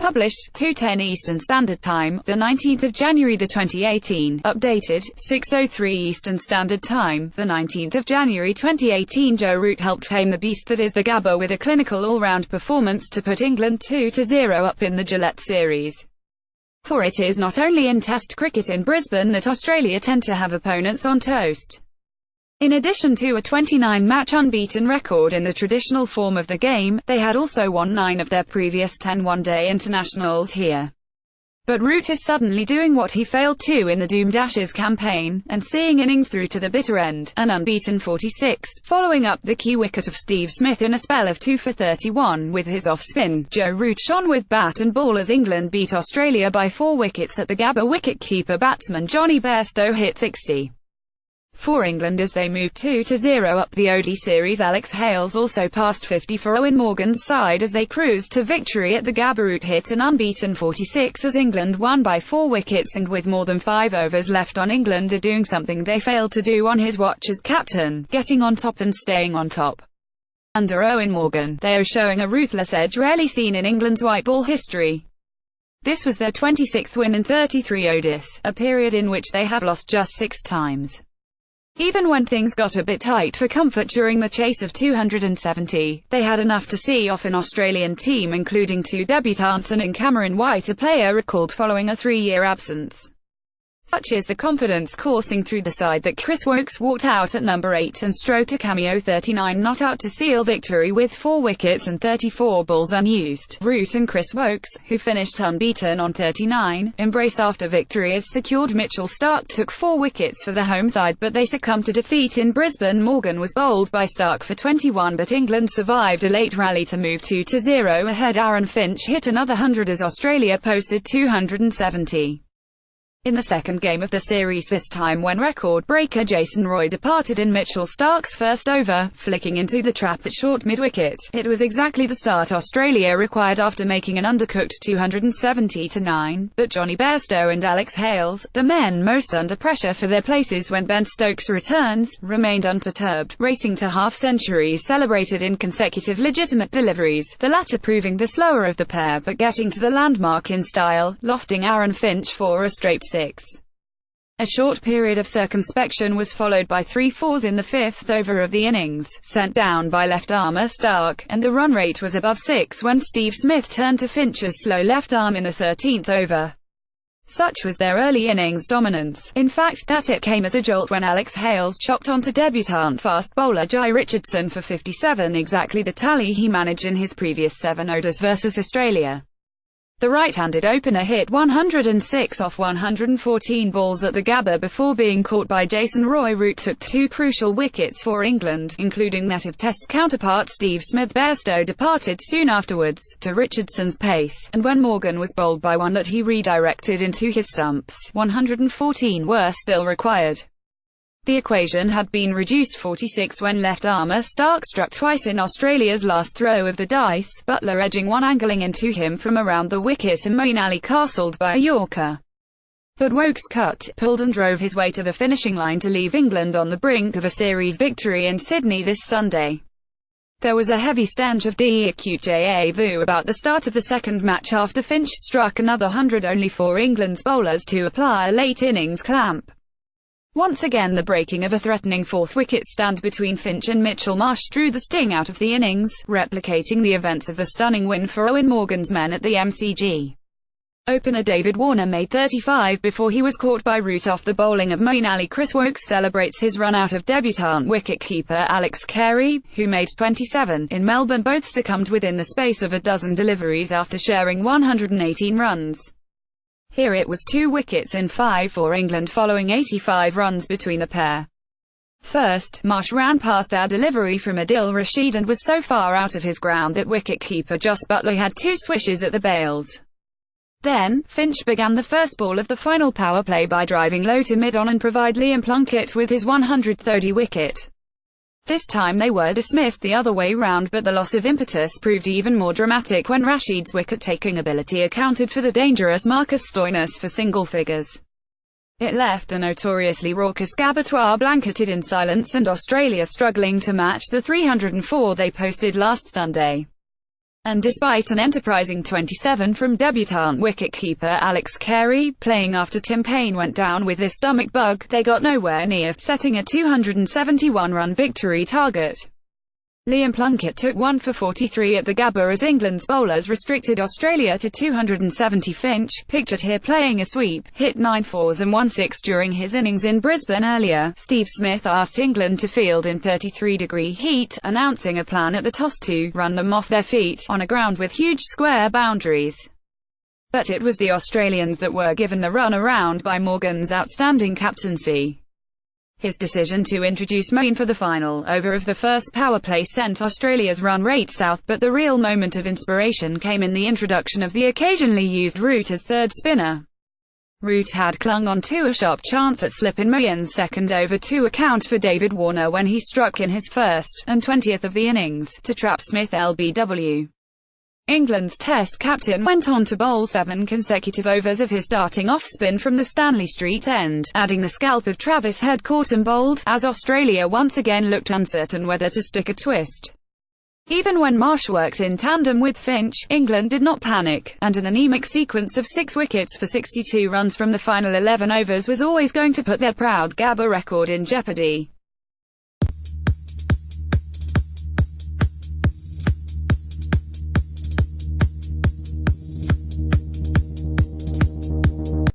Published, 2:10 Eastern Standard Time, the 19th of January 2018. Updated, 6:03 Eastern Standard Time, the 19th of January 2018. Joe Root helped tame the beast that is the Gabba with a clinical all-round performance to put England 2-0 up in the Gillette series. For it is not only in Test cricket in Brisbane that Australia tend to have opponents on toast. In addition to a 29-match unbeaten record in the traditional form of the game, they had also won 9 of their previous 10 one-day internationals here. But Root is suddenly doing what he failed to in the Doomed Ashes campaign, and seeing innings through to the bitter end, an unbeaten 46, following up the key wicket of Steve Smith in a spell of 2 for 31 with his off-spin. Joe Root shone with bat and ball as England beat Australia by 4 wickets at the Gabba. Wicket-keeper batsman Jonny Bairstow hit 60. For England as they moved 2-0 up the ODI series. Alex Hales also passed 50 for Eoin Morgan's side as they cruised to victory at the Gabba. Root hit an unbeaten 46 as England won by 4 wickets, and with more than 5 overs left on, England are doing something they failed to do on his watch as captain, getting on top and staying on top. Under Eoin Morgan, they are showing a ruthless edge rarely seen in England's white ball history. This was their 26th win in 33 ODIs, a period in which they have lost just 6 times. Even when things got a bit tight for comfort during the chase of 270, they had enough to see off an Australian team, including 2 debutants and in Cameron White, a player recalled following a 3-year absence. Such is the confidence coursing through the side that Chris Woakes walked out at number 8 and stroked a cameo 39 not out to seal victory with 4 wickets and 34 balls unused. Root and Chris Woakes, who finished unbeaten on 39, embrace after victory is secured. Mitchell Starc took 4 wickets for the home side, but they succumbed to defeat in Brisbane. Morgan was bowled by Starc for 21, but England survived a late rally to move 2-0 ahead. Aaron Finch hit another 100 as Australia posted 270. In the second game of the series, this time when record breaker Jason Roy departed in Mitchell Starc's first over, flicking into the trap at short mid-wicket. It was exactly the start Australia required after making an undercooked 270-9, but Jonny Bairstow and Alex Hales, the men most under pressure for their places when Ben Stokes returns, remained unperturbed, racing to half-centuries celebrated in consecutive legitimate deliveries, the latter proving the slower of the pair but getting to the landmark in style, lofting Aaron Finch for a straight 6. A short period of circumspection was followed by 3 fours in the 5th over of the innings, sent down by left-armer Starc, and the run rate was above 6 when Steve Smith turned to Finch's slow left arm in the 13th over. Such was their early innings dominance, in fact, that it came as a jolt when Alex Hales chopped onto debutant fast bowler Jhye Richardson for 57, exactly the tally he managed in his previous 7 ODIs versus Australia. The right-handed opener hit 106 off 114 balls at the Gabba before being caught by Jason Roy. Root took 2 crucial wickets for England, including that of Test counterpart Steve Smith. Bairstow departed soon afterwards, to Richardson's pace, and when Morgan was bowled by one that he redirected into his stumps, 114 were still required. The equation had been reduced 46 when left-armer Starc struck twice in Australia's last throw of the dice, Butler edging one angling into him from around the wicket and Moeen Ali castled by a Yorker. But Woakes cut, pulled and drove his way to the finishing line to leave England on the brink of a series victory in Sydney this Sunday. There was a heavy stench of deja vu about the start of the second match after Finch struck another 100, only for England's bowlers to apply a late innings clamp. Once again the breaking of a threatening 4th wicket stand between Finch and Mitchell Marsh drew the sting out of the innings, replicating the events of the stunning win for Eoin Morgan's men at the MCG. Opener David Warner made 35 before he was caught by Root off the bowling of Moeen Ali. Chris Woakes celebrates his run out of debutant wicket-keeper Alex Carey, who made 27 in Melbourne. Both succumbed within the space of a dozen deliveries after sharing 118 runs. Here it was 2 wickets in 5 for England following 85 runs between the pair. First, Marsh ran past our delivery from Adil Rashid and was so far out of his ground that wicket-keeper Jos Buttler had 2 swishes at the bails. Then, Finch began the first ball of the final power play by driving low to mid-on and provide Liam Plunkett with his 130 wicket. This time they were dismissed the other way round, but the loss of impetus proved even more dramatic when Rashid's wicket-taking ability accounted for the dangerous Marcus Stoinis for single figures. It left the notoriously raucous Gabba blanketed in silence and Australia struggling to match the 304 they posted last Sunday. And despite an enterprising 27 from debutant wicket-keeper Alex Carey, playing after Tim Paine went down with his stomach bug, they got nowhere near setting a 271-run victory target. Liam Plunkett took 1 for 43 at the Gabba as England's bowlers restricted Australia to 270. Finch, pictured here playing a sweep, hit 9 fours and 1 6 during his innings in Brisbane earlier. Steve Smith asked England to field in 33-degree heat, announcing a plan at the toss to run them off their feet, on a ground with huge square boundaries. But it was the Australians that were given the run around by Morgan's outstanding captaincy. His decision to introduce Main for the final over of the first power play sent Australia's run rate south, but the real moment of inspiration came in the introduction of the occasionally used Root as third spinner. Root had clung on to a sharp chance at slip in Mayan's second over to account for David Warner when he struck in his first and 20th of the innings, to trap Smith LBW. England's Test captain went on to bowl 7 consecutive overs of his darting off-spin from the Stanley Street end, adding the scalp of Travis Head caught and bowled, as Australia once again looked uncertain whether to stick a twist. Even when Marsh worked in tandem with Finch, England did not panic, and an anemic sequence of 6 wickets for 62 runs from the final 11 overs was always going to put their proud Gabba record in jeopardy.